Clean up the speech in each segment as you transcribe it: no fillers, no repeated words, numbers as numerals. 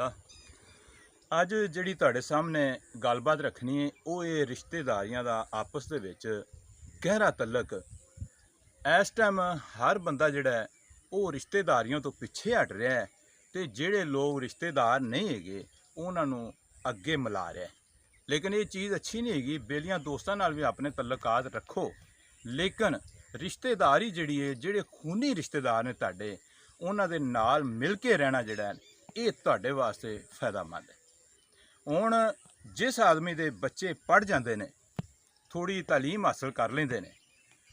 खालसा। ਅੱਜ ਜਿਹੜੀ ਤੁਹਾਡੇ ਸਾਹਮਣੇ ਗੱਲਬਾਤ ਰੱਖਣੀ ਹੈ ਉਹ ਇਹ ਰਿਸ਼ਤੇਦਾਰੀਆਂ ਦਾ ਆਪਸ ਦੇ ਵਿੱਚ ਗਹਿਰਾ ਤਲਕ। ਇਸ ਟਾਈਮ ਹਰ ਬੰਦਾ ਜਿਹੜਾ ਹੈ ਉਹ ਰਿਸ਼ਤੇਦਾਰੀਆਂ ਤੋਂ ਪਿੱਛੇ ਹਟ ਰਿਹਾ ਹੈ ਤੇ ਜਿਹੜੇ ਲੋਕ ਰਿਸ਼ਤੇਦਾਰ ਨਹੀਂ ਹੈਗੇ ਉਹਨਾਂ ਨੂੰ ਅੱਗੇ ਮਿਲਾ ਰਿਹਾ ਹੈ। ਲੇਕਿਨ ਇਹ ਚੀਜ਼ ਅੱਛੀ ਨਹੀਂ ਹੈਗੀ। ਬੇਲੀਆਂ ਦੋਸਤਾਂ ਨਾਲ ਵੀ ਆਪਣੇ ਤਲਕਾਤ ਰੱਖੋ, ਲੇਕਿਨ ਰਿਸ਼ਤੇਦਾਰੀ ਜਿਹੜੀ ਹੈ, ਜਿਹੜੇ ਖੂਨੀ ਰਿਸ਼ਤੇਦਾਰ ਨੇ ਤੁਹਾਡੇ, ਉਹਨਾਂ ਦੇ ਨਾਲ ਮਿਲ ਕੇ ਰਹਿਣਾ ਜਿਹੜਾ ਹੈ ਇਹ ਤੁਹਾਡੇ ਵਾਸਤੇ ਫਾਇਦਾਮੰਦ ਹੈ। ਹੁਣ जिस आदमी के बच्चे पढ़ जाते हैं, थोड़ी तालीम हासिल कर लेंदे ने,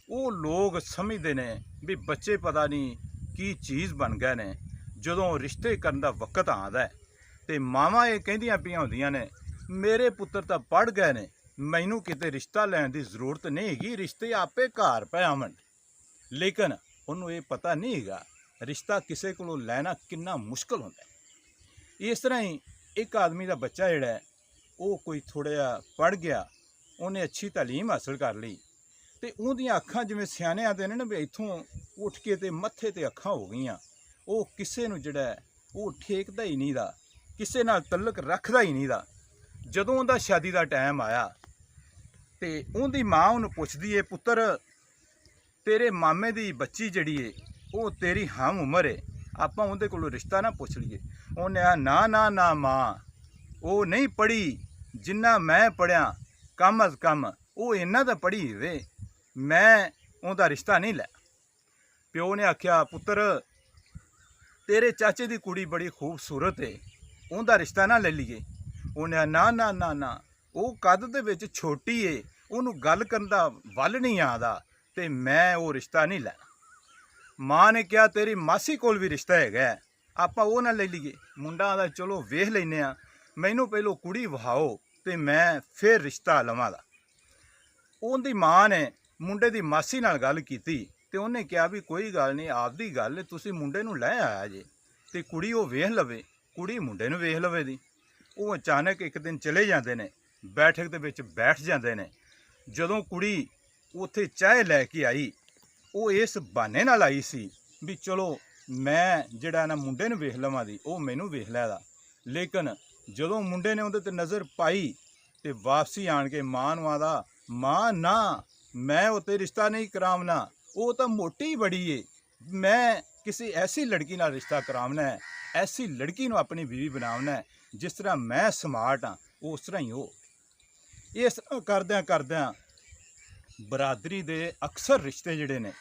वो लोग समझते हैं भी बच्चे पता नहीं की चीज़ बन गए ने। जदों रिश्ते करने का वक्त आता है तो मावां ये कहिंदियां पियां होंदियां ने मेरे पुत्र तो पढ़ गए ने, मैनू किते रिश्ता लैण की जरूरत नहीं हैगी, रिश्ते आपे घर पे आवन। लेकिन उन्होंने ये पता नहीं हैगा रिश्ता किसी को लैना कितना मुश्किल होंदा है। इस तरह ही एक आदमी का बच्चा जिहड़ा है वो कोई थोड़ा जिहा पढ़ गया, उन्हें अच्छी तालीम हासिल कर ली तो उहदियां अखां जिवें सियाणे आते ने भी इत्थों उठ के ते मत्थे ते अखां हो गईयां। वो किसे नूं जिहड़ा है वो ठेकदा ही नहीं दा, किसे नाल तलक रखदा ही नहीं दा। जदों उहदा शादी का टाइम आया तो उहदी माँ उहनूं पुछदी है, पुत्तर तेरे मामे दी बच्ची जिहड़ी है वो तेरी हम उम्र है, आपां उहदे कोलों रिश्ता ना पुछ लीए। उन्हें आ ना ना ना माँ, वो नहीं पढ़ी जिन्ना मैं पढ़िया, कम अज कम वो इन्ना तो पढ़ी वे, मैं उहदा रिश्ता नहीं लै। प्यो ने आख्या पुत्र तेरे चाचे की कुड़ी बड़ी खूबसूरत है, उहदा रिश्ता ना ले लीए। उन्हें ना ना ना ना वो कद दे विच छोटी है, उहनूं गल करन दा वल नहीं आंदा ते मैं वो रिश्ता नहीं लैना। माँ ने कहा तेरी मासी कोल भी रिश्ता है, आपां वो ना ले लीए। मुंडा आंदा चलो वेख लैने आ, मैनू पहलों कुड़ी वहाओ तो मैं फिर रिश्ता लवांगा। उहदी माँ ने मुंडे की मासी नाल गल कीती ते उहने कहा भी कोई गल नहीं, आपदी गल तुसीं मुंडे नूं लै आया जे ते कुड़ी वो वेख लवे, कुड़ी मुंडे नूं वेख लवे दी। वो अचानक एक दिन चले जाते हैं, बैठक दे विच बैठ जाते हैं। जदों कुड़ी उत्थे चाह लैके आई, वो इस बहाने नाल आई सी भी चलो मैं जिहड़ा ना मुंडे नूं वेख लवां दी, वो मैनूं वेख लैदा। लेकिन जदों मुंडे ने उहदे ते नज़र पाई तो वापसी आण के माँ नूं आंदा, माँ ना मैं उत्ते रिश्ता नहीं करावना, वो तो मोटी बड़ी है, मैं किसी ऐसी लड़की नाल रिश्ता करावना है, ऐसी लड़की नूं अपनी बीवी बनावना है जिस तरह मैं स्मार्ट हाँ उस तरह ही हो। इस तरह करदियां करदियां बरादरी दे अक्सर रिश्ते जिहड़े ने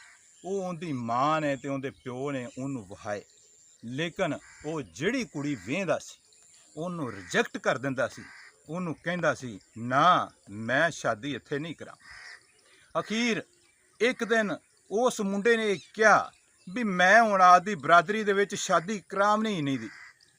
वो उहदी माँ ने ते उहदे प्यो ने उहनूं वहाए, लेकिन वो जिहड़ी कुड़ी वेंहदा सी उहनूं रिजैक्ट कर दिंदा सी, उहनूं कहंदा सी ना मैं शादी इत्थे नहीं करा। अखीर एक दिन उस मुंडे ने कहा भी मैं हुण आपदी बरादरी दे विच शादी करावनी ही नहीं दी।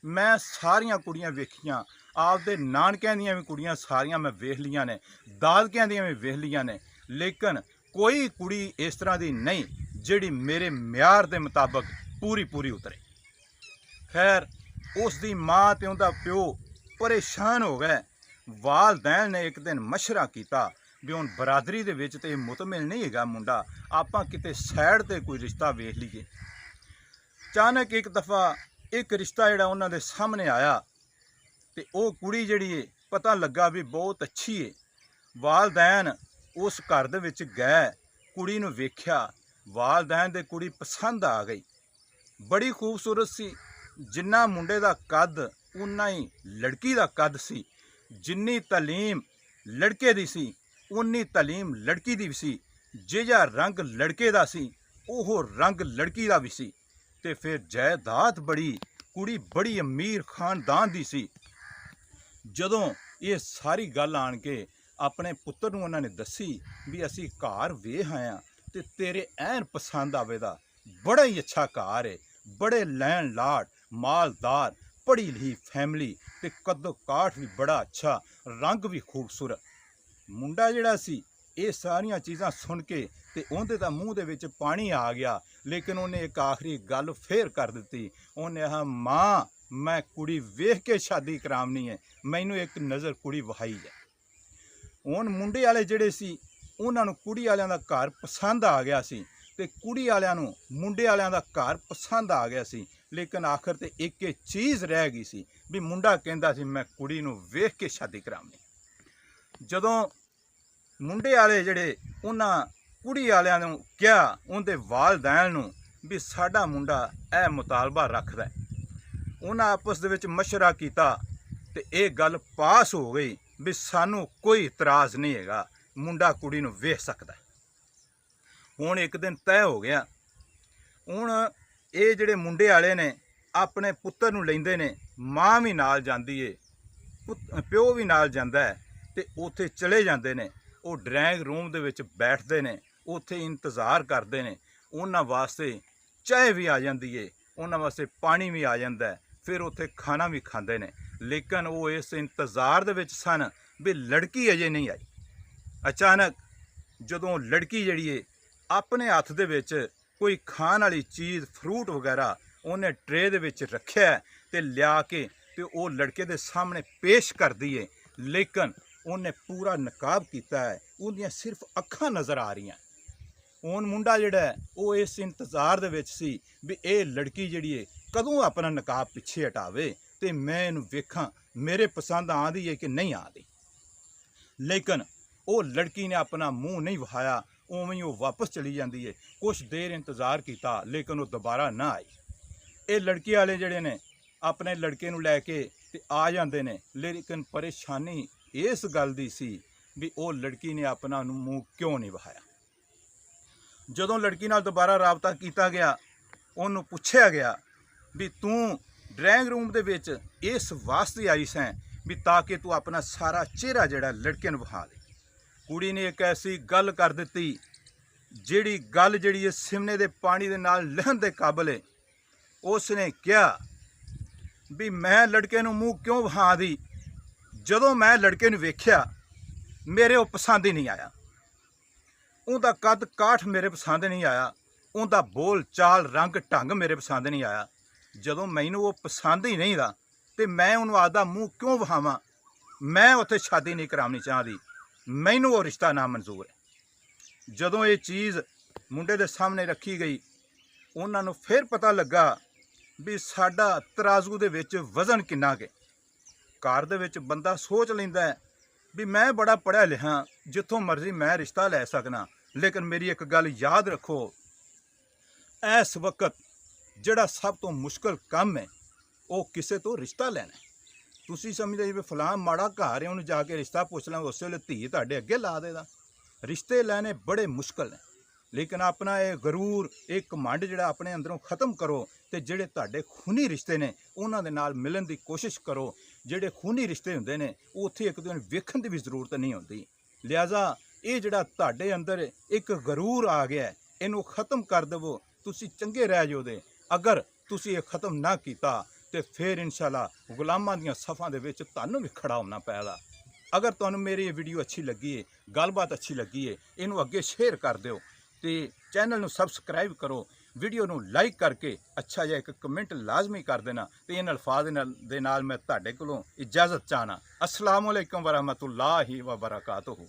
मैं सारियां कुड़ियां वेखियां, आपदे नानकियां दियां भी कुड़ियां सारियां मैं वेख लियां ने, दादकियां दियां भी वेख लियां ने, लेकिन कोई कुड़ी इस तरह की नहीं जिहड़ी मेरे म्यार के मुताबिक पूरी पूरी उतरे। खैर उसकी माँ ते उहदा प्यो परेशान हो गए। वालदैन ने एक दिन मशवरा किया भी हुण बरादरी दे विच ते मुतमिल नहीं हैगा मुंडा, आपां किते साइड ते कोई रिश्ता वेख लीए। अचानक एक दफ़ा एक रिश्ता जिहड़ा उन्हां दे सामने आया तो वह कुड़ी जिहड़ी है पता लगा भी बहुत अच्छी है। वालदैन उस घर दे विच गए, कुड़ी नूं वेख्या, वालदैन दे कुड़ी पसंद आ गई, बड़ी खूबसूरत सी। जिन्ना मुंडे दा कद उन्ना ही लड़की दा कद सी, जिन्नी तालीम लड़के दी सी उन्नी तालीम लड़की दी भी सी, जिहा रंग लड़के दा सी ओह रंग लड़की दा भी सी। ते फिर जायदाद बड़ी, कुड़ी बड़ी अमीर खानदान दी सी। जदों ये सारी गल आण के अपने पुत्र नूं उन्हां ने दसी भी असी घर वेख आए हाँ ते तेरे ऐन पसंद आवेगा, बड़ा ही अच्छा घर है, बड़े लैन लाड, मालदार, पढ़ी लिखी फैमिली ते कदो काठ भी बड़ा अच्छा, रंग भी खूबसूरत। मुंडा जिहड़ा सी ये सारियां चीज़ां सुन के ते उहदे तां मूँह दे विच पानी आ गया, लेकिन उन्हें एक आखिरी गल फेर कर दी। उन्हें आखा माँ मैं कुड़ी वेख के शादी करावनी है, मैनू एक नज़र कुड़ी वहाई है। हुण मुंडे वाले जिहड़े सी उन्हां नूं कुड़ी वालियां दा घर पसंद आ गया सी ते कुड़ी वालियां नूं मुंडे वालियां दा घर पसंद आ गया सी, लेकिन आखिर ते एक चीज़ रह गई सी ਵੀ ਮੁੰਡਾ ਕਹਿੰਦਾ ਸੀ ਮੈਂ ਕੁੜੀ ਨੂੰ ਵੇਖ ਕੇ ਸ਼ਾਦੀ ਕਰਾਉਣੀ। ਜਦੋਂ ਮੁੰਡੇ ਵਾਲੇ ਜਿਹੜੇ ਉਹਨਾਂ ਕੁੜੀ ਵਾਲਿਆਂ ਨੂੰ ਕਿਹਾ ਉਹਦੇ ਵਾਲਦੈਨ ਨੂੰ ਵੀ ਸਾਡਾ ਮੁੰਡਾ ਇਹ ਮੁਤਾਲਬਾ ਰੱਖਦਾ ਹੈ, ਉਹਨਾਂ ਆਪਸ ਦੇ ਵਿੱਚ ਮਸ਼ਵਰਾ ਕੀਤਾ ਤੇ ਇਹ ਗੱਲ ਪਾਸ ਹੋ ਗਈ ਵੀ ਸਾਨੂੰ ਕੋਈ ਇਤਰਾਜ਼ ਨਹੀਂ ਹੈਗਾ, ਮੁੰਡਾ ਕੁੜੀ ਨੂੰ ਵੇਖ ਸਕਦਾ। ਹੁਣ ਇੱਕ ਦਿਨ ਤੈਅ ਹੋ ਗਿਆ। ਹੁਣ ਇਹ ਜਿਹੜੇ ਮੁੰਡੇ ਵਾਲੇ ਨੇ ਆਪਣੇ ਪੁੱਤਰ ਨੂੰ ਲੈਂਦੇ ਨੇ, ਮਾਂ ਵੀ ਨਾਲ ਜਾਂਦੀ ਏ, ਪਿਓ ਵੀ ਨਾਲ ਜਾਂਦਾ ਹੈ ਤੇ ਉੱਥੇ ਚਲੇ ਜਾਂਦੇ ਨੇ। ਉਹ ਡਰਾਇੰਗ ਰੂਮ ਦੇ ਵਿੱਚ ਬੈਠਦੇ ਨੇ, ਉੱਥੇ ਇੰਤਜ਼ਾਰ ਕਰਦੇ ਨੇ। ਉਹਨਾਂ ਵਾਸਤੇ ਚਾਹ ਵੀ ਆ ਜਾਂਦੀ ਏ, ਉਹਨਾਂ ਵਾਸਤੇ ਪਾਣੀ ਵੀ ਆ ਜਾਂਦਾ ਹੈ, ਫਿਰ ਉੱਥੇ ਖਾਣਾ ਵੀ ਖਾਂਦੇ ਨੇ। ਲੇਕਿਨ ਉਹ ਇਸ ਇੰਤਜ਼ਾਰ ਦੇ ਵਿੱਚ ਸਨ ਵੀ ਲੜਕੀ ਅਜੇ ਨਹੀਂ ਆਈ। ਅਚਾਨਕ ਜਦੋਂ ਲੜਕੀ ਜਿਹੜੀ ਏ ਆਪਣੇ ਹੱਥ ਦੇ ਵਿੱਚ ਕੋਈ ਖਾਣ ਵਾਲੀ ਚੀਜ਼, ਫਰੂਟ ਵਗੈਰਾ ਉਹਨੇ ਟਰੇ ਦੇ ਵਿੱਚ ਰੱਖਿਆ ਤੇ ਲਿਆ ਕੇ ਤੇ ਉਹ ਲੜਕੇ ਦੇ ਸਾਹਮਣੇ ਪੇਸ਼ ਕਰਦੀ ਏ। ਲੇਕਿਨ ਉਹਨੇ ਪੂਰਾ ਨਕਾਬ ਕੀਤਾ ਹੈ, ਉਹਦੀਆਂ ਸਿਰਫ ਅੱਖਾਂ ਨਜ਼ਰ ਆ ਰਹੀਆਂ। ਹੁਣ ਮੁੰਡਾ ਜਿਹੜਾ ਉਹ ਇਸ ਇੰਤਜ਼ਾਰ ਦੇ ਵਿੱਚ ਸੀ ਵੀ ਇਹ ਲੜਕੀ ਜਿਹੜੀ ਏ ਕਦੋਂ ਆਪਣਾ ਨਕਾਬ ਪਿੱਛੇ ਹਟਾਵੇ ਤੇ ਮੈਂ ਇਹਨੂੰ ਵੇਖਾਂ, ਮੇਰੇ ਪਸੰਦ ਆਉਂਦੀ ਏ ਕਿ ਨਹੀਂ ਆਉਂਦੀ। ਲੇਕਿਨ ਉਹ ਲੜਕੀ ਨੇ ਆਪਣਾ ਮੂੰਹ ਨਹੀਂ ਵਹਾਇਆ, ਉਵੇਂ ਹੀ ਉਹ ਵਾਪਸ ਚਲੀ ਜਾਂਦੀ ਏ। ਕੁਛ ਦੇਰ ਇੰਤਜ਼ਾਰ ਕੀਤਾ ਲੇਕਿਨ ਉਹ ਦੁਬਾਰਾ ਨਾ ਆਈ। ਇਹ ਲੜਕੀ ਵਾਲੇ ਜਿਹੜੇ ਨੇ ਆਪਣੇ ਲੜਕੇ ਨੂੰ ਲੈ ਕੇ ਤੇ ਆ ਜਾਂਦੇ ਨੇ, ਲੇਕਿਨ ਪਰੇਸ਼ਾਨੀ ਇਸ ਗੱਲ ਦੀ ਸੀ ਵੀ ਉਹ ਲੜਕੀ ਨੇ ਆਪਣਾ ਨੂੰ ਮੂੰਹ ਕਿਉਂ ਨਹੀਂ ਵਹਾਇਆ। ਜਦੋਂ ਲੜਕੀ ਨਾਲ ਦੁਬਾਰਾ ਰਾਬਤਾ ਕੀਤਾ ਗਿਆ, ਉਹਨੂੰ ਪੁੱਛਿਆ ਗਿਆ ਵੀ ਤੂੰ ਡਰਾਇੰਗ ਰੂਮ ਦੇ ਵਿੱਚ ਇਸ ਵਾਸਤੇ ਆਈ ਸੈਂ ਵੀ ਤਾਂ ਕਿ ਤੂੰ ਆਪਣਾ ਸਾਰਾ ਚਿਹਰਾ ਜਿਹੜਾ ਲੜਕੇ ਨੂੰ ਵਿਖਾ ਦੇ। ਕੁੜੀ ਨੇ ਇੱਕ ਐਸੀ ਗੱਲ ਕਰ ਦਿੱਤੀ ਜਿਹੜੀ ਗੱਲ ਜਿਹੜੀ ਹੈ ਸਿਮਨੇ ਦੇ ਪਾਣੀ ਦੇ ਨਾਲ ਲਹਿਣ ਦੇ ਕਾਬਲ ਹੈ। ਉਸ ਨੇ ਕਿਹਾ ਵੀ ਮੈਂ ਲੜਕੇ ਨੂੰ ਮੂੰਹ ਕਿਉਂ ਵਿਖਾ ਦੀ, ਜਦੋਂ ਮੈਂ ਲੜਕੇ ਨੂੰ ਵੇਖਿਆ ਮੇਰੇ ਉਹ ਪਸੰਦ ਹੀ ਨਹੀਂ ਆਇਆ। ਉਹਦਾ ਕੱਦ ਕਾਠ ਮੇਰੇ ਪਸੰਦ ਨਹੀਂ ਆਇਆ, ਉਹਦਾ ਬੋਲ ਚਾਲ ਰੰਗ ਢੰਗ ਮੇਰੇ ਪਸੰਦ ਨਹੀਂ ਆਇਆ। ਜਦੋਂ ਮੈਨੂੰ ਉਹ ਪਸੰਦ ਹੀ ਨਹੀਂ ਦਾ ਤੇ ਮੈਂ ਉਹਨੂੰ ਆਪਦਾ ਮੂੰਹ ਕਿਉਂ ਵਿਖਾਵਾਂ। ਮੈਂ ਉੱਥੇ ਸ਼ਾਦੀ ਨਹੀਂ ਕਰਾਉਣੀ ਚਾਹਦੀ, ਮੈਨੂੰ ਉਹ ਰਿਸ਼ਤਾ ਨਾ ਮਨਜ਼ੂਰ ਹੈ। ਜਦੋਂ ਇਹ ਚੀਜ਼ ਮੁੰਡੇ ਦੇ ਸਾਹਮਣੇ ਰੱਖੀ ਗਈ, ਉਹਨਾਂ ਨੂੰ ਫਿਰ ਪਤਾ ਲੱਗਾ ਵੀ ਸਾਡਾ ਤਰਾਜ਼ੂ ਦੇ ਵਿੱਚ ਵਜ਼ਨ ਕਿੰਨਾ ਕੁ। ਘਰ ਦੇ ਵਿੱਚ ਬੰਦਾ ਸੋਚ ਲੈਂਦਾ ਹੈ ਵੀ ਮੈਂ ਬੜਾ ਪੜ੍ਹਿਆ ਲਿਖਾ, ਜਿੱਥੋਂ ਮਰਜ਼ੀ ਮੈਂ ਰਿਸ਼ਤਾ ਲੈ ਸਕਣਾ। ਲੇਕਿਨ ਮੇਰੀ ਇੱਕ ਗੱਲ ਯਾਦ ਰੱਖੋ, ਇਸ ਵਕਤ ਜਿਹੜਾ ਸਭ ਤੋਂ ਮੁਸ਼ਕਲ ਕੰਮ ਹੈ ਉਹ ਕਿਸੇ ਤੋਂ ਰਿਸ਼ਤਾ ਲੈਣਾ ਹੈ। ਤੁਸੀਂ ਸਮਝਦੇ ਵੀ ਫਲਾਂ ਮਾੜਾ ਘਰ ਹੈ, ਉਹਨੂੰ ਜਾ ਕੇ ਰਿਸ਼ਤਾ ਪੁੱਛ ਲਾਂਗੇ, ਉਸੇ ਵੇਲੇ ਧੀ ਤੁਹਾਡੇ ਅੱਗੇ ਲਾ ਦੇਦਾ। ਰਿਸ਼ਤੇ ਲੈਣੇ ਬੜੇ ਮੁਸ਼ਕਲ ਨੇ, ਲੇਕਿਨ ਆਪਣਾ ਇਹ ਗਰੂਰ, ਇਹ ਘਮੰਡ ਜਿਹੜਾ ਆਪਣੇ ਅੰਦਰੋਂ ਖਤਮ ਕਰੋ ਤੇ ਜਿਹੜੇ ਤੁਹਾਡੇ ਖੂਨੀ ਰਿਸ਼ਤੇ ਨੇ ਉਹਨਾਂ ਦੇ ਨਾਲ ਮਿਲਣ ਦੀ ਕੋਸ਼ਿਸ਼ ਕਰੋ। ਜਿਹੜੇ ਖੂਨੀ ਰਿਸ਼ਤੇ ਹੁੰਦੇ ਨੇ ਉੱਥੇ ਇੱਕ ਦੂਜੇ ਨੂੰ ਵੇਖਣ ਦੀ ਵੀ ਜ਼ਰੂਰਤ ਨਹੀਂ ਹੁੰਦੀ। ਲਿਹਾਜ਼ਾ ਇਹ ਜਿਹੜਾ ਤੁਹਾਡੇ ਅੰਦਰ ਇੱਕ ਗਰੂਰ ਆ ਗਿਆ, ਇਹਨੂੰ ਖਤਮ ਕਰ ਦੇਵੋ, ਤੁਸੀਂ ਚੰਗੇ ਰਹਿ ਜਾਓਗੇ। ਅਗਰ ਤੁਸੀਂ ਇਹ ਖਤਮ ਨਾ ਕੀਤਾ ਤੇ ਫਿਰ ਇਨਸ਼ਾਅੱਲਾ ਗੁਲਾਮਾਂ ਦੀਆਂ ਸਫਾਂ ਦੇ ਵਿੱਚ ਤੁਹਾਨੂੰ ਵੀ ਖੜਾ ਹੋਣਾ ਪੈਗਾ। ਅਗਰ ਤੁਹਾਨੂੰ ਮੇਰੀ ਇਹ ਵੀਡੀਓ ਅੱਛੀ ਲੱਗੀ ਹੈ, ਗੱਲਬਾਤ ਅੱਛੀ ਲੱਗੀ ਹੈ, ਇਹਨੂੰ ਅੱਗੇ ਸ਼ੇਅਰ ਕਰ ਦਿਓ ਤੇ ਚੈਨਲ ਨੂੰ ਸਬਸਕ੍ਰਾਈਬ ਕਰੋ। ਵੀਡੀਓ ਨੂੰ ਲਾਈਕ ਕਰਕੇ ਅੱਛਾ ਜਿਹਾ ਇੱਕ ਕਮੈਂਟ ਲਾਜ਼ਮੀ ਕਰ ਦੇਣਾ ਤੇ ਇਹਨਾਂ ਅਲਫਾਜ਼ ਦੇ ਨਾਲ ਮੈਂ ਤੁਹਾਡੇ ਕੋਲੋਂ ਇਜਾਜ਼ਤ ਚਾਹਨਾ। ਅਸਲਾਮੁਅਲੈਕੁਮ ਵਰਹਿਮਤੁல்லாਹਿ ਵਬਰਕਾਤੁਹੂ।